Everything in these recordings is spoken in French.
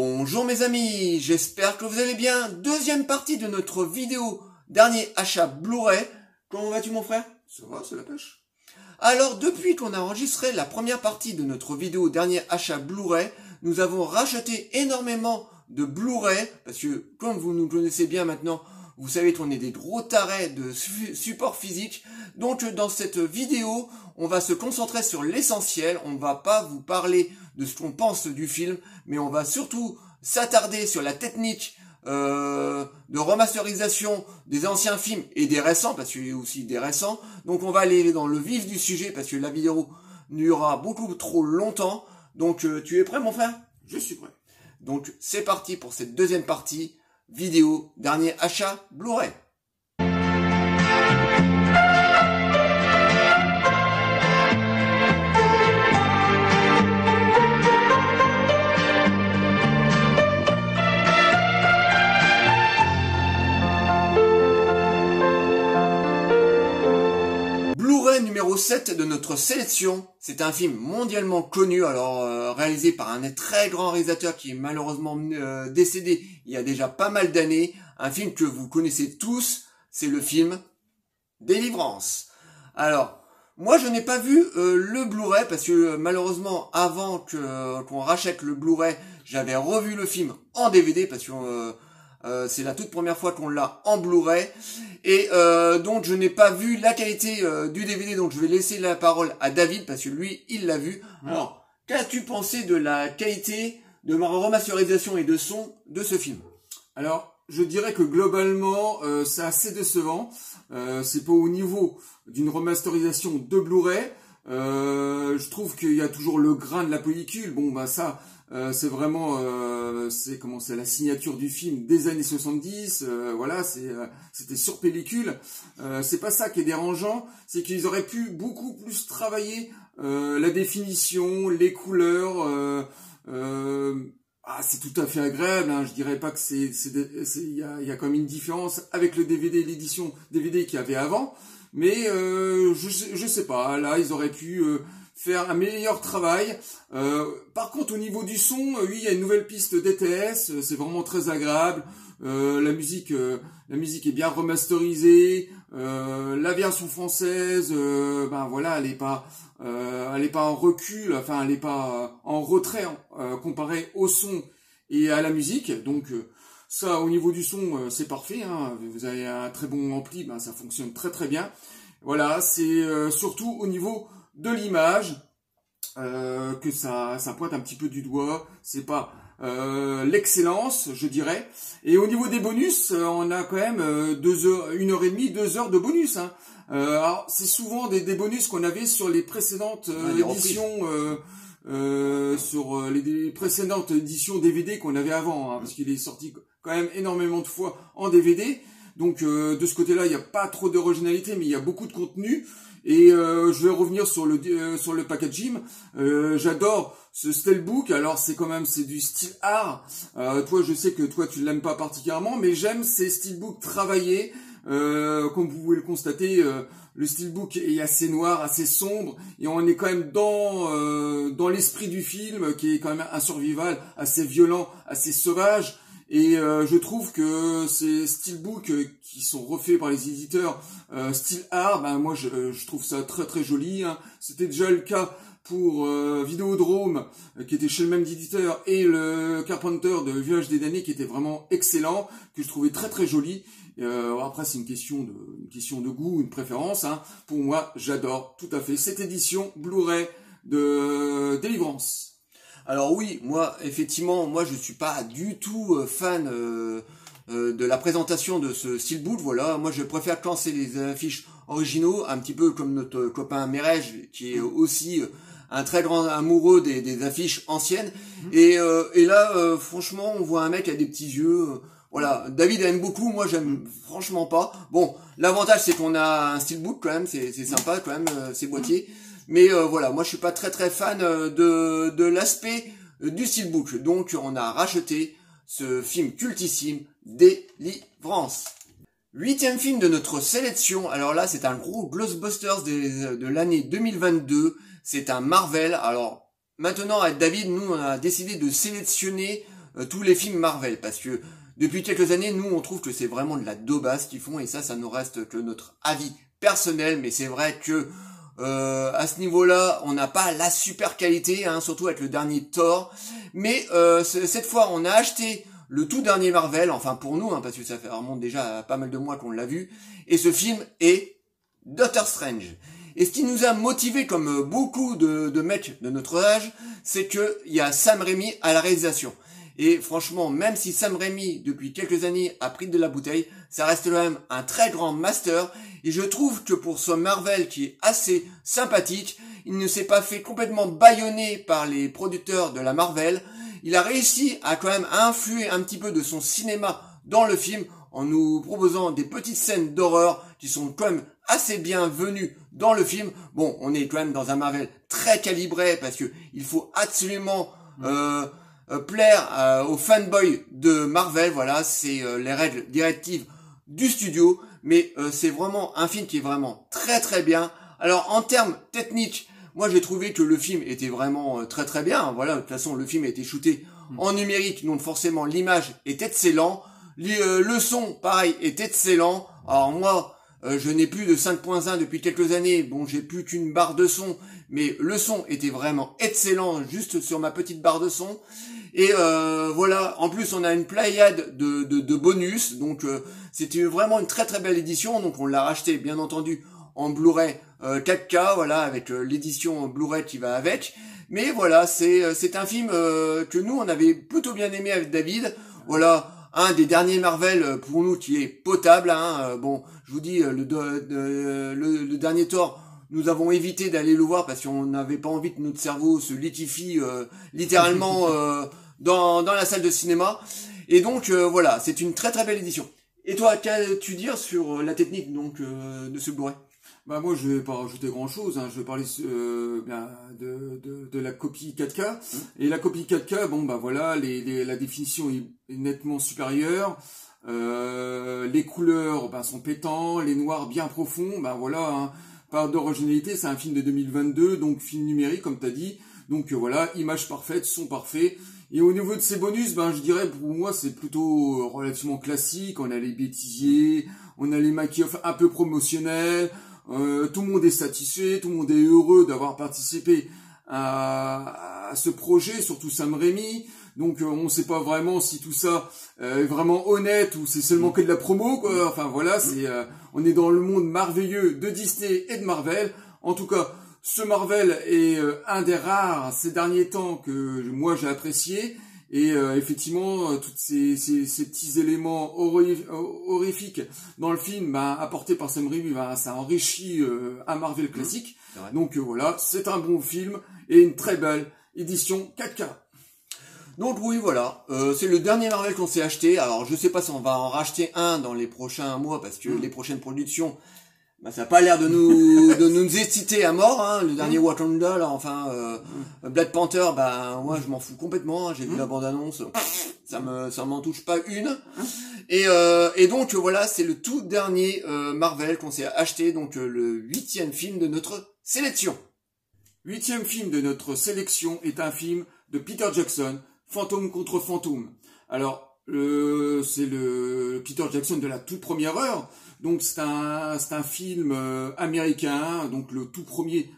Bonjour mes amis, j'espère que vous allez bien. Deuxième partie de notre vidéo dernier achat Blu-ray. Comment vas-tu mon frère? Ça va, c'est la pêche. Alors depuis qu'on a enregistré la première partie de notre vidéo dernier achat Blu-ray, nous avons racheté énormément de Blu-ray, parce que comme vous nous connaissez bien maintenant, vous savez qu'on est des gros tarés de support physique. Donc dans cette vidéo, on va se concentrer sur l'essentiel. On ne va pas vous parler de ce qu'on pense du film, mais on va surtout s'attarder sur la technique de remasterisation des anciens films et des récents, parce qu'il y a aussi des récents. Donc on va aller dans le vif du sujet, parce que la vidéo durera beaucoup trop longtemps. Donc tu es prêt mon frère? Je suis prêt. Donc c'est parti pour cette deuxième partie. Vidéo, dernier achat, Blu-ray. Blu-ray numéro 7 de notre sélection. C'est un film mondialement connu, alors réalisé par un très grand réalisateur qui est malheureusement décédé il y a déjà pas mal d'années. Un film que vous connaissez tous, c'est le film Délivrance. Alors, moi je n'ai pas vu le Blu-ray parce que malheureusement avant qu'on rachète le Blu-ray, j'avais revu le film en DVD parce que c'est la toute première fois qu'on l'a en Blu-ray et donc je n'ai pas vu la qualité du DVD, donc je vais laisser la parole à David parce que lui il l'a vu. Alors, qu'as-tu pensé de la qualité de ma remasterisation et de son de ce film? Alors, je dirais que globalement, c'est assez décevant. C'est pas au niveau d'une remasterisation de Blu-ray. Je trouve qu'il y a toujours le grain de la pellicule. Bon, bah ça, c'est vraiment, c'est la signature du film des années 70. Voilà, c'était sur pellicule. C'est pas ça qui est dérangeant, c'est qu'ils auraient pu beaucoup plus travailler la définition, les couleurs. C'est tout à fait agréable, hein. Je dirais pas que il y a quand même une différence avec le DVD, l'édition DVD qu'il y avait avant, mais je sais pas, là ils auraient pu faire un meilleur travail. Par contre au niveau du son, oui il y a une nouvelle piste DTS, c'est vraiment très agréable. La musique est bien remasterisée. La version française, voilà, elle est pas en recul, enfin elle est pas en retrait comparé au son et à la musique. Donc ça, au niveau du son, c'est parfait, hein. Vous avez un très bon ampli, ça fonctionne très très bien. Voilà, c'est surtout au niveau de l'image que ça pointe un petit peu du doigt. C'est pas l'excellence, je dirais. Et au niveau des bonus, on a quand même 1h30, 2 heures de bonus, hein. Alors c'est souvent des bonus qu'on avait sur les précédentes éditions, sur les précédentes éditions DVD qu'on avait avant, hein, parce qu'il est sorti quand même énormément de fois en DVD. Donc de ce côté-là, il n'y a pas trop d'originalité, mais il y a beaucoup de contenu. Et je vais revenir sur le packaging. J'adore ce steelbook. Alors c'est du style art. Toi, je sais que toi tu l'aimes pas particulièrement, mais j'aime ces steelbooks travaillés. Comme vous pouvez le constater, le steelbook est assez noir, assez sombre, et on est quand même dans l'esprit du film, qui est quand même un survival assez violent, assez sauvage. Et je trouve que ces steelbooks qui sont refaits par les éditeurs style art, moi je trouve ça très très joli, hein. C'était déjà le cas pour Vidéodrome, qui était chez le même éditeur, et le Carpenter de Village des damnés, qui était vraiment excellent, que je trouvais très très joli. Après c'est une question de goût, une préférence, hein. Pour moi, j'adore tout à fait cette édition Blu-ray de Délivrance. Alors oui, effectivement, je suis pas du tout fan de la présentation de ce steelbook. Voilà, moi je préfère quand c'est les affiches originaux, un petit peu comme notre copain Merej, qui est aussi un très grand amoureux des affiches anciennes. Et là, franchement, on voit un mec avec des petits yeux. Voilà, David aime beaucoup, moi j'aime franchement pas. Bon, l'avantage c'est qu'on a un steelbook quand même, c'est sympa quand même, ces boîtiers. Mais voilà, moi je suis pas très très fan de l'aspect du steelbook. Donc on a racheté ce film cultissime, Délivrance. 8e film de notre sélection. Alors là c'est un gros Ghostbusters de l'année 2022. C'est un Marvel. Alors maintenant avec David, nous on a décidé de sélectionner tous les films Marvel, parce que depuis quelques années, nous, on trouve que c'est vraiment de la daubasse qu'ils font, et ça ne reste que notre avis personnel, mais c'est vrai que à ce niveau-là, on n'a pas la super qualité, hein, surtout avec le dernier Thor, mais cette fois, on a acheté le tout dernier Marvel, enfin pour nous, hein, parce que ça remonte déjà à pas mal de mois qu'on l'a vu, et ce film est Doctor Strange. Et ce qui nous a motivé, comme beaucoup de mecs de notre âge, c'est que il y a Sam Raimi à la réalisation. Et franchement, même si Sam Raimi, depuis quelques années, a pris de la bouteille, ça reste quand même un très grand master. Et je trouve que pour ce Marvel qui est assez sympathique, il ne s'est pas fait complètement bâillonner par les producteurs de la Marvel. Il a réussi à quand même influer un petit peu de son cinéma dans le film en nous proposant des petites scènes d'horreur qui sont quand même assez bienvenues dans le film. Bon, on est quand même dans un Marvel très calibré parce que il faut absolument plaire aux fanboys de Marvel. Voilà, c'est les règles directives du studio. Mais c'est vraiment un film qui est vraiment très très bien. Alors en termes techniques, moi j'ai trouvé que le film était vraiment très très bien. Voilà, de toute façon le film a été shooté en numérique, donc forcément l'image est excellente. Le son, pareil, est excellent. Alors moi, je n'ai plus de 5.1 depuis quelques années. Bon, j'ai plus qu'une barre de son, mais le son était vraiment excellent juste sur ma petite barre de son. Et voilà, en plus on a une pléiade de bonus, donc c'était vraiment une très très belle édition. Donc on l'a racheté bien entendu en Blu-ray 4K, voilà, avec l'édition Blu-ray qui va avec. Mais voilà, c'est un film que nous on avait plutôt bien aimé avec David. Voilà, un des derniers Marvel pour nous qui est potable. Hein. Bon, je vous dis, le dernier Thor, nous avons évité d'aller le voir parce qu'on n'avait pas envie que notre cerveau se liquéfie littéralement dans la salle de cinéma. Et donc voilà, c'est une très très belle édition. Et toi, qu'as-tu dire sur la technique donc de ce Blu-ray? Bah moi je vais pas rajouter grand chose, hein. Je vais parler de la copie 4K. Et la copie 4K, bon bah voilà, la définition est nettement supérieure, les couleurs sont pétants, les noirs bien profonds, bah voilà, hein. Par d'originalité, c'est un film de 2022, donc film numérique comme t'as dit, donc voilà, image parfaite, son parfait. Et au niveau de ces bonus, je dirais pour moi c'est plutôt relativement classique. On a les bêtisiers, on a les making-of un peu promotionnels. Tout le monde est satisfait, tout le monde est heureux d'avoir participé à ce projet, surtout Sam Raimi. Donc on ne sait pas vraiment si tout ça est vraiment honnête ou c'est seulement que de la promo, quoi. Enfin voilà, on est dans le monde merveilleux de Disney et de Marvel. En tout cas, ce Marvel est un des rares ces derniers temps que moi j'ai apprécié. Et effectivement, tous ces petits éléments horrifiques dans le film apportés par Sam Raimi, ça enrichit un Marvel classique. Donc voilà, c'est un bon film et une très belle édition 4K. Donc oui, voilà, c'est le dernier Marvel qu'on s'est acheté. Alors je sais pas si on va en racheter un dans les prochains mois parce que les prochaines productions, ça n'a pas l'air de nous exciter à mort, hein. Le dernier Wakanda, là, enfin, Black Panther, moi, je m'en fous complètement, hein. J'ai vu la bande-annonce, ça m'en touche pas une. Et donc, voilà, c'est le tout dernier, Marvel qu'on s'est acheté, donc, le 8e film de notre sélection. 8e film de notre sélection est un film de Peter Jackson, Fantôme contre Fantôme. Alors, c'est le Peter Jackson de la toute première heure. Donc c'est un film américain, donc le tout premier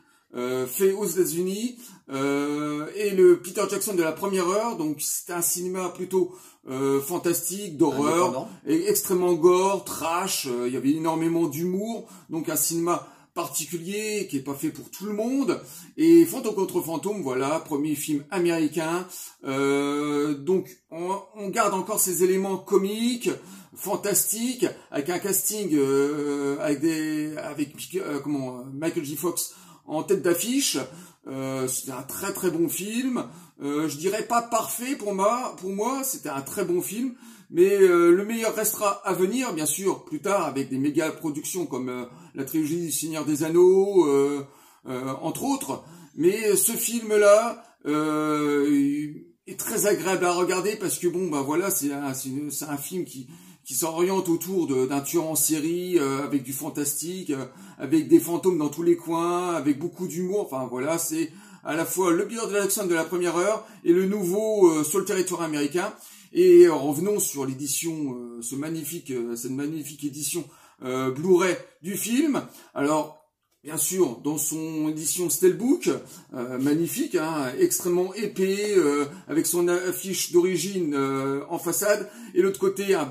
fait aux États-Unis, et le Peter Jackson de la première heure, donc c'est un cinéma plutôt fantastique, d'horreur, extrêmement gore, trash. Il y avait énormément d'humour, donc un cinéma particulier qui est pas fait pour tout le monde. Et Fantôme contre Fantôme, voilà, premier film américain. Donc on garde encore ces éléments comiques, fantastiques, avec un casting avec Michael J. Fox en tête d'affiche. C'était un très très bon film. Je dirais pas parfait pour moi, c'était un très bon film. Mais le meilleur restera à venir, bien sûr, plus tard, avec des méga productions comme la trilogie du Seigneur des Anneaux, entre autres. Mais ce film-là est très agréable à regarder parce que voilà, c'est un film qui s'oriente autour d'un tueur en série, avec du fantastique, avec des fantômes dans tous les coins, avec beaucoup d'humour. Enfin voilà, c'est à la fois le Peter Jackson de la première heure et le nouveau sur le territoire américain. Et revenons sur l'édition, cette magnifique édition Blu-ray du film. Alors, bien sûr, dans son édition Steelbook, magnifique, hein, extrêmement épais, avec son affiche d'origine en façade, et l'autre côté un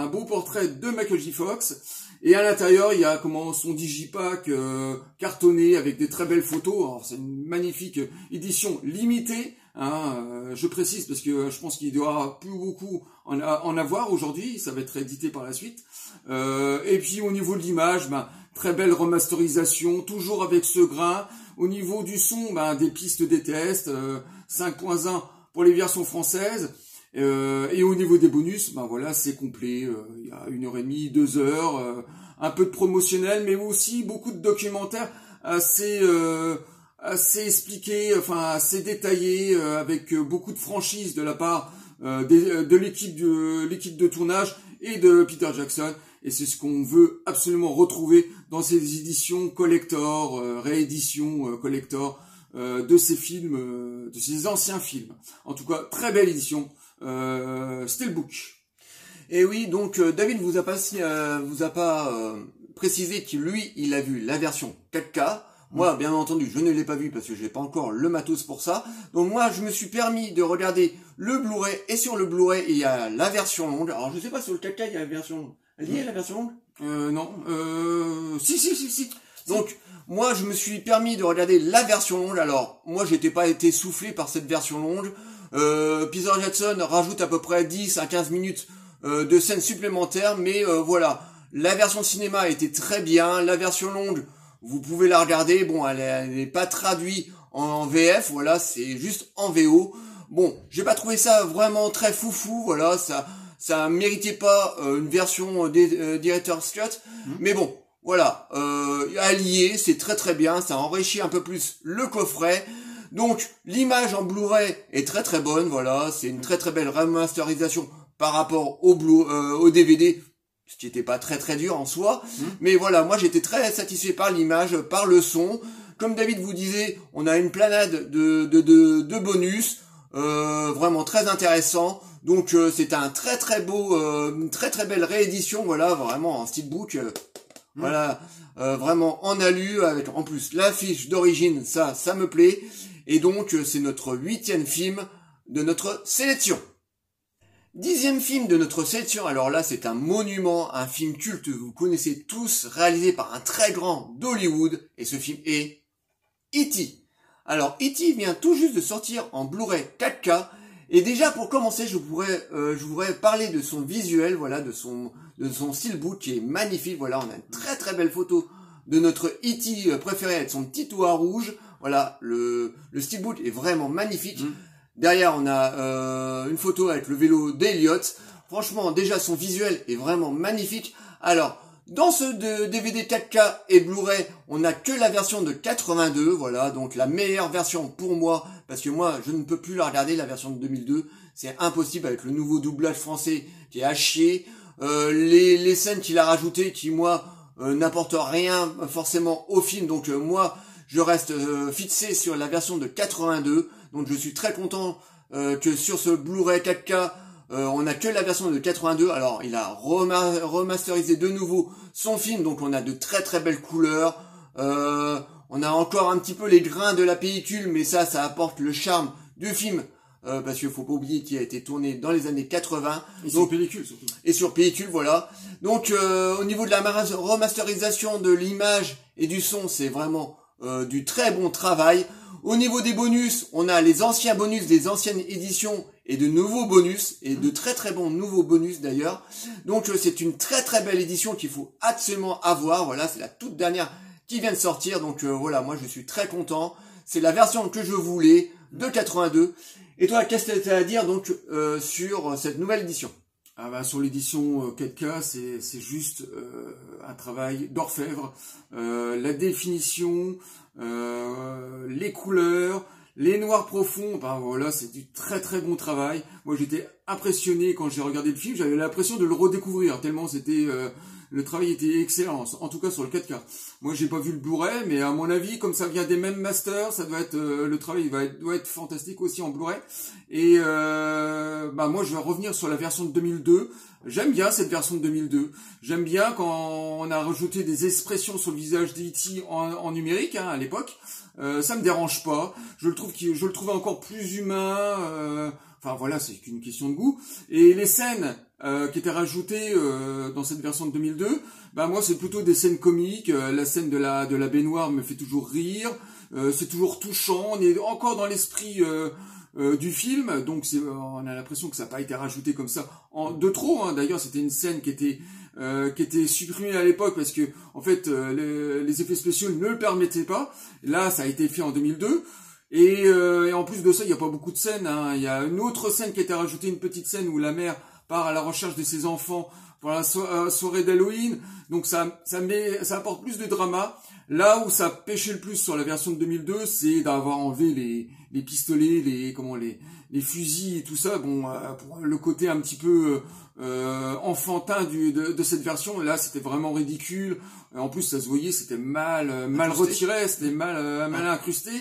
beau portrait de Michael J. Fox. Et à l'intérieur, il y a son digipack cartonné avec des très belles photos. Alors, c'est une magnifique édition limitée. Hein, je précise parce que je pense qu'il doit y avoir plus beaucoup en avoir aujourd'hui. Ça va être édité par la suite. Et puis au niveau de l'image, très belle remasterisation, toujours avec ce grain. Au niveau du son, des pistes des tests, 5.1 pour les versions françaises. Et au niveau des bonus, voilà, c'est complet. Il y a 1h30, 2 heures, un peu de promotionnel, mais aussi beaucoup de documentaires assez expliqués, enfin assez détaillés, avec beaucoup de franchise de la part de l'équipe de tournage et de Peter Jackson. Et c'est ce qu'on veut absolument retrouver dans ces éditions collector, rééditions collector de ces films, de ces anciens films. En tout cas, très belle édition. Steelbook. Et oui, donc David vous a pas précisé qu'il lui il a vu la version 4K. Moi, bien entendu, je ne l'ai pas vu parce que j'ai pas encore le matos pour ça. Donc moi, je me suis permis de regarder le Blu-ray, et sur le Blu-ray, il y a la version longue. Alors je sais pas, sur le 4K, il y a la version longue. Elle y est la version longue? Non. Si. Donc moi, je me suis permis de regarder la version longue. Alors moi, j'étais pas été soufflé par cette version longue. Peter Jackson rajoute à peu près 10 à 15 minutes de scènes supplémentaires, mais voilà, la version cinéma était très bien, la version longue, vous pouvez la regarder, bon, elle n'est pas traduite en VF, voilà, c'est juste en VO. Bon, j'ai pas trouvé ça vraiment très foufou, voilà, ça méritait pas une version Director's Cut, mais bon, voilà, allié, c'est très très bien, ça enrichit un peu plus le coffret. Donc l'image en Blu-ray est très très bonne, voilà, c'est une très très belle remasterisation par rapport au DVD, ce qui n'était pas très très dur en soi, mais voilà, moi j'étais très satisfait par l'image, par le son. Comme David vous disait, on a une planade de bonus, vraiment très intéressant. Donc c'est un très très beau, une très très belle réédition, voilà, vraiment en steelbook. Voilà, vraiment en alu, avec en plus l'affiche d'origine, ça me plaît. Et donc, c'est notre 8e film de notre sélection. 10e film de notre sélection, alors là, c'est un monument, un film culte, vous connaissez tous, réalisé par un très grand d'Hollywood, et ce film est E.T. Alors, E.T. vient tout juste de sortir en Blu-ray 4K, et déjà, pour commencer, je voudrais parler de son visuel, voilà, de son steelbook qui est magnifique, voilà, on a une très très belle photo de notre E.T. préféré avec son petit toit rouge. Voilà, le steelbook est vraiment magnifique. Derrière, on a une photo avec le vélo d'Elliot. Franchement, déjà, son visuel est vraiment magnifique. Alors, dans ce DVD 4K et Blu-ray, on n'a que la version de 82. Voilà, donc la meilleure version pour moi, parce que moi, je ne peux plus la regarder, la version de 2002. C'est impossible avec le nouveau doublage français qui est à chier. Les scènes qu'il a rajoutées qui, moi, n'apportent rien forcément au film. Donc, moi... je reste fixé sur la version de 82, donc je suis très content que sur ce Blu-ray 4K, on n'a que la version de 82. Alors il a remasterisé de nouveau son film, donc on a de très très belles couleurs. On a encore un petit peu les grains de la pellicule, mais ça apporte le charme du film. Parce qu'il faut pas oublier qu'il a été tourné dans les années 80. Et sur pellicule surtout. Et sur pellicule, voilà. Donc au niveau de la remasterisation de l'image et du son, c'est vraiment... du très bon travail. Au niveau des bonus, on a les anciens bonus des anciennes éditions et de nouveaux bonus, et de très très bons nouveaux bonus d'ailleurs. Donc c'est une très très belle édition qu'il faut absolument avoir. Voilà, c'est la toute dernière qui vient de sortir. Donc voilà, moi je suis très content. C'est la version que je voulais de 82. Et toi, qu'est-ce que tu as à dire donc sur cette nouvelle édition? Sur l'édition 4K, c'est juste un travail d'orfèvre. La définition, les couleurs, les noirs profonds, voilà, c'est du très très bon travail. Moi, j'étais impressionné quand j'ai regardé le film. J'avais l'impression de le redécouvrir tellement c'était le travail était excellent, en tout cas sur le 4K. Moi, j'ai pas vu le Blu-ray, mais à mon avis, comme ça vient des mêmes masters, ça doit être le travail doit être fantastique aussi en Blu-ray. Et moi, je vais revenir sur la version de 2002. J'aime bien cette version de 2002. J'aime bien quand on a rajouté des expressions sur le visage d'E.T. en numérique à l'époque. Ça me dérange pas. Je le trouve encore plus humain. Enfin voilà, c'est qu'une question de goût. Et les scènes qui étaient rajoutées dans cette version de 2002, moi c'est plutôt des scènes comiques. La scène de la baignoire me fait toujours rire. C'est toujours touchant. On est encore dans l'esprit du film, donc on a l'impression que ça n'a pas été rajouté comme ça de trop. Hein. D'ailleurs, c'était une scène qui était supprimée à l'époque parce que en fait les effets spéciaux ne le permettaient pas. Là, ça a été fait en 2002. Et en plus de ça, il n'y a pas beaucoup de scènes. Hein. Il y a une autre scène qui a été rajoutée, une petite scène où la mère part à la recherche de ses enfants pour la soirée d'Halloween. Donc ça apporte plus de drama. Là où ça pêchait le plus sur la version de 2002, c'est d'avoir enlevé les pistolets, les fusils et tout ça. Bon, pour le côté un petit peu enfantin de cette version, là c'était vraiment ridicule. En plus, ça se voyait, c'était mal retiré, c'était mal incrusté.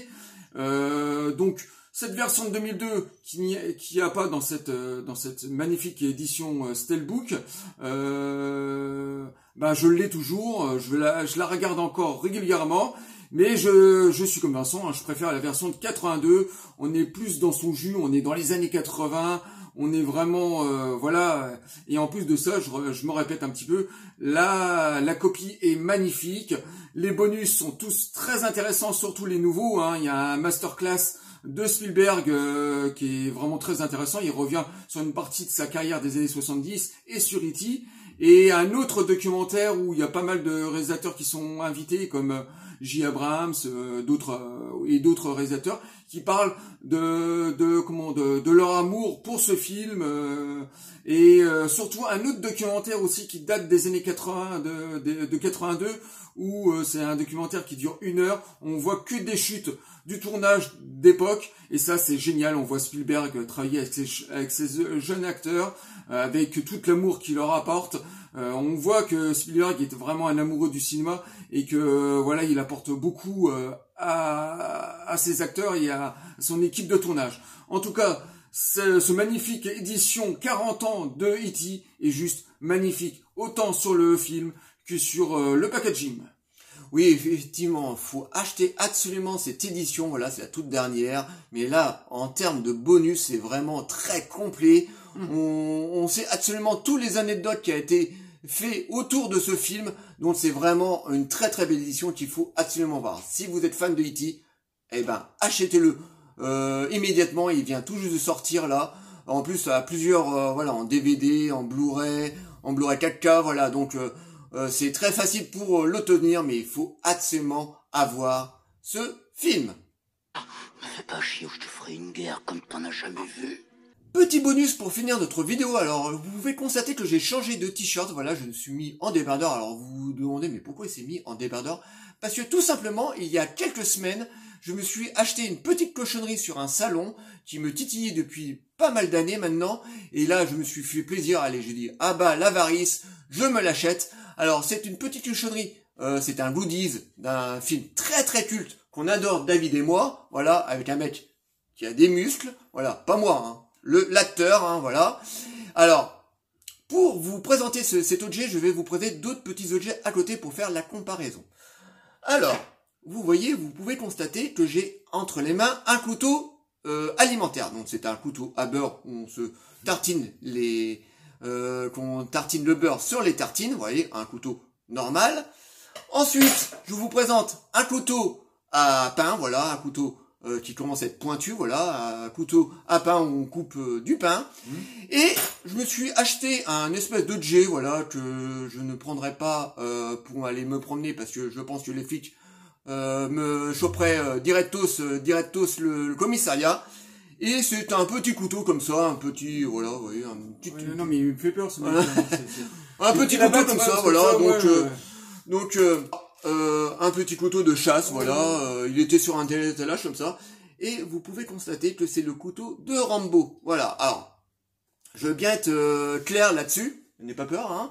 Donc cette version de 2002 qui a pas dans cette magnifique édition Steelbook, je l'ai toujours, je la regarde encore régulièrement, mais je suis comme Vincent, hein, je préfère la version de 82. On est plus dans son jus, on est dans les années 80. On est vraiment voilà, et en plus de ça, je me répète un petit peu, la copie est magnifique, les bonus sont tous très intéressants, surtout les nouveaux, hein. Il y a un masterclass de Spielberg qui est vraiment très intéressant, il revient sur une partie de sa carrière des années 70 et sur E.T. Et un autre documentaire où il y a pas mal de réalisateurs qui sont invités comme J. Abrams, d'autres réalisateurs qui parlent de leur amour pour ce film et surtout un autre documentaire aussi qui date des années 80 de 82 où c'est un documentaire qui dure 1 heure. On voit que des chutes du tournage d'époque et ça c'est génial. On voit Spielberg travailler avec ses jeunes acteurs avec tout l'amour qu'il leur apporte. On voit que Spielberg est vraiment un amoureux du cinéma et que voilà, il apporte beaucoup à ses acteurs et à son équipe de tournage. En tout cas, ce magnifique édition 40 ans de E.T. est juste magnifique, autant sur le film que sur le packaging. Oui, effectivement, faut acheter absolument cette édition, voilà, c'est la toute dernière, mais là, en termes de bonus, c'est vraiment très complet. On sait absolument tous les anecdotes qui a été fait autour de ce film, donc c'est vraiment une très très belle édition qu'il faut absolument voir. Si vous êtes fan de E.T., achetez-le immédiatement, il vient tout juste de sortir là. En plus, à plusieurs, en DVD, en Blu-ray 4K, voilà, donc c'est très facile pour l'obtenir, mais il faut absolument avoir ce film. Me fais pas chier ou je te ferai une guerre comme t'en as jamais vu. Petit bonus pour finir notre vidéo, alors vous pouvez constater que j'ai changé de t-shirt, voilà, je me suis mis en débardeur. Alors vous vous demandez mais pourquoi il s'est mis en débardeur? Parce que tout simplement, il y a quelques semaines, je me suis acheté une petite cochonnerie sur un salon qui me titillait depuis pas mal d'années maintenant, et là je me suis fait plaisir, allez j'ai dit ah bah l'avarice, je me l'achète. Alors c'est une petite cochonnerie, c'est un goodies d'un film très très culte qu'on adore David et moi, voilà, avec un mec qui a des muscles, voilà, pas moi, hein. L'acteur, hein, voilà. Alors, pour vous présenter cet objet, je vais vous présenter d'autres petits objets à côté pour faire la comparaison. Alors, vous voyez, vous pouvez constater que j'ai entre les mains un couteau alimentaire. Donc c'est un couteau à beurre où on se tartine qu'on tartine le beurre sur les tartines. Vous voyez, un couteau normal. Ensuite, je vous présente un couteau à pain, voilà, un couteau qui commence à être pointu, voilà, un couteau à pain où on coupe du pain. Et je me suis acheté un espèce d'objet, voilà, que je ne prendrai pas pour aller me promener parce que je pense que les flics me choperaient directos le commissariat. Et c'est un petit couteau comme ça, un petit, voilà, vous voyez, un petit... Non mais il me fait peur ce mec. Un petit couteau comme ça, voilà, donc un petit couteau de chasse, voilà, il était sur un étalage comme ça, et vous pouvez constater que c'est le couteau de Rambo, voilà. Alors, je veux bien être clair là-dessus. N'aie pas peur, hein.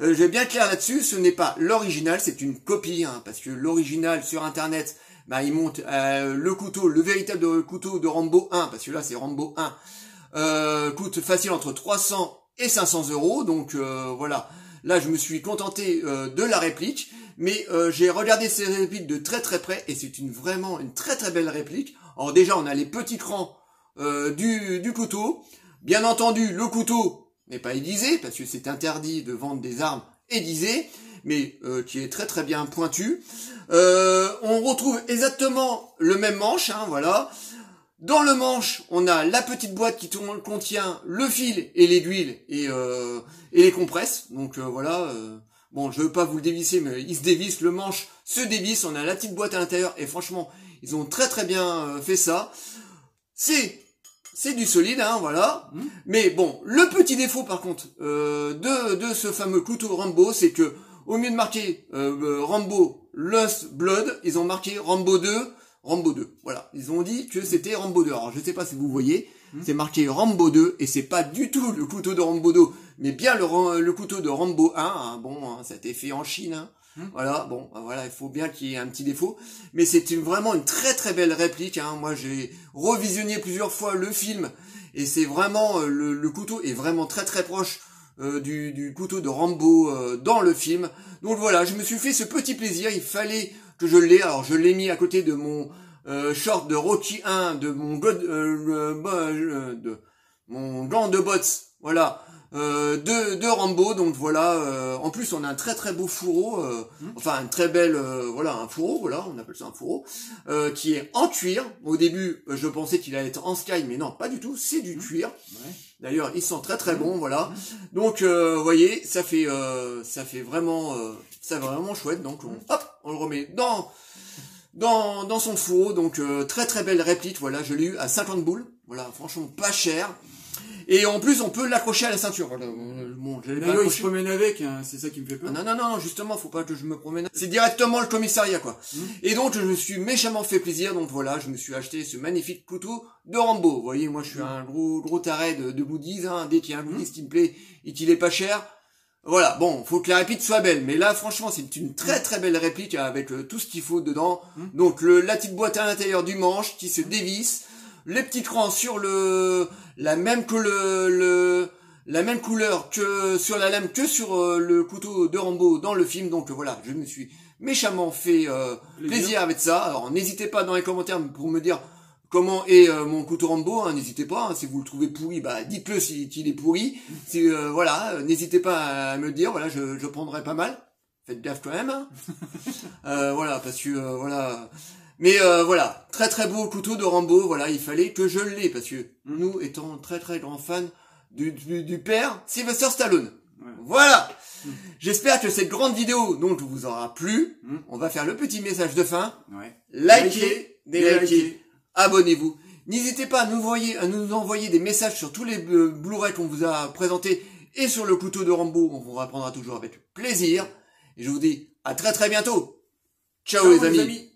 Je vais bien être clair là-dessus. Ce n'est pas l'original, c'est une copie, hein, parce que l'original sur Internet, bah, il monte le couteau, le véritable couteau de Rambo 1, parce que là c'est Rambo 1, coûte facile entre 300 et 500 euros. Donc voilà, là je me suis contenté de la réplique, mais j'ai regardé ces répliques de très très près et c'est vraiment une très très belle réplique. Alors déjà on a les petits crans du couteau. Bien entendu, le couteau n'est pas aiguisé, parce que c'est interdit de vendre des armes aiguisées, mais qui est très très bien pointu. On retrouve exactement le même manche, hein, voilà. Dans le manche, on a la petite boîte qui contient le fil et l'aiguille et les compresses. Donc voilà, bon, je veux pas vous le dévisser, mais il se dévisse, le manche se dévisse, on a la petite boîte à l'intérieur, et franchement, ils ont très très bien fait ça. C'est du solide, hein, voilà. Mais bon, le petit défaut par contre de ce fameux couteau Rambo, c'est que au lieu de marquer Rambo Lost Blood, ils ont marqué Rambo 2. Voilà, ils ont dit que c'était Rambo 2. Alors je sais pas si vous voyez, c'est marqué Rambo 2 et c'est pas du tout le couteau de Rambo 2, mais bien le couteau de Rambo 1. Hein, bon, hein, ça a été fait en Chine. Hein. Voilà, bon, voilà, il faut bien qu'il y ait un petit défaut, mais c'est vraiment une très très belle réplique. Hein. Moi, j'ai revisionné plusieurs fois le film et c'est vraiment le couteau est vraiment très très proche du couteau de Rambo dans le film. Donc voilà, je me suis fait ce petit plaisir. Il fallait que je l'ai. Alors je l'ai mis à côté de mon short de Rocky 1, de mon gant de bottes. Voilà. De Rambo, donc voilà, en plus on a un très très beau fourreau, enfin un très belle, voilà, un fourreau, voilà, on appelle ça un fourreau, qui est en cuir. Au début, je pensais qu'il allait être en sky, mais non, pas du tout, c'est du cuir. Ouais. D'ailleurs, ils sont très très bons, voilà. Donc, vous voyez, ça fait vraiment, ça vraiment chouette. Donc, on le remet dans son fourreau. Donc, très très belle réplique. Voilà, je l'ai eu à 50 boules. Voilà, franchement pas cher. Et en plus, on peut l'accrocher à la ceinture. Voilà. Bon, là, il se promène avec, hein, c'est ça qui me fait peur. Non, justement, faut pas que je me promène. C'est directement le commissariat, quoi. Et donc, je me suis méchamment fait plaisir. Donc voilà, je me suis acheté ce magnifique couteau de Rambo. Vous voyez, moi, je suis un gros taré de goodies. Hein. Dès qu'il y a un goodies qui me plaît et qu'il est pas cher, voilà. Bon, faut que la réplique soit belle. Mais là, franchement, c'est une très très belle réplique avec tout ce qu'il faut dedans. Donc, la petite boîte à l'intérieur du manche qui se dévisse. Les petits crans sur la même couleur que sur la lame que sur le couteau de Rambo dans le film. Donc voilà, je me suis méchamment fait plaisir avec ça. Alors n'hésitez pas dans les commentaires pour me dire comment est mon couteau Rambo. Hein, n'hésitez pas, hein, si vous le trouvez pourri, bah dites-le s'il est pourri. Si, voilà, n'hésitez pas à me le dire. Voilà, je prendrai pas mal. Faites gaffe quand même. Hein. Voilà, parce que voilà. Mais voilà, très très beau couteau de Rambo, voilà, il fallait que je l'ai, parce que nous étant très très grands fans du père Sylvester Stallone. Ouais. Voilà. J'espère que cette grande vidéo donc vous aura plu. On va faire le petit message de fin. Ouais. Likez, délikez, abonnez-vous. N'hésitez pas à nous envoyer des messages sur tous les Blu-ray qu'on vous a présentés et sur le couteau de Rambo, on vous répondra toujours avec plaisir. Et je vous dis à très très bientôt. Ciao les amis.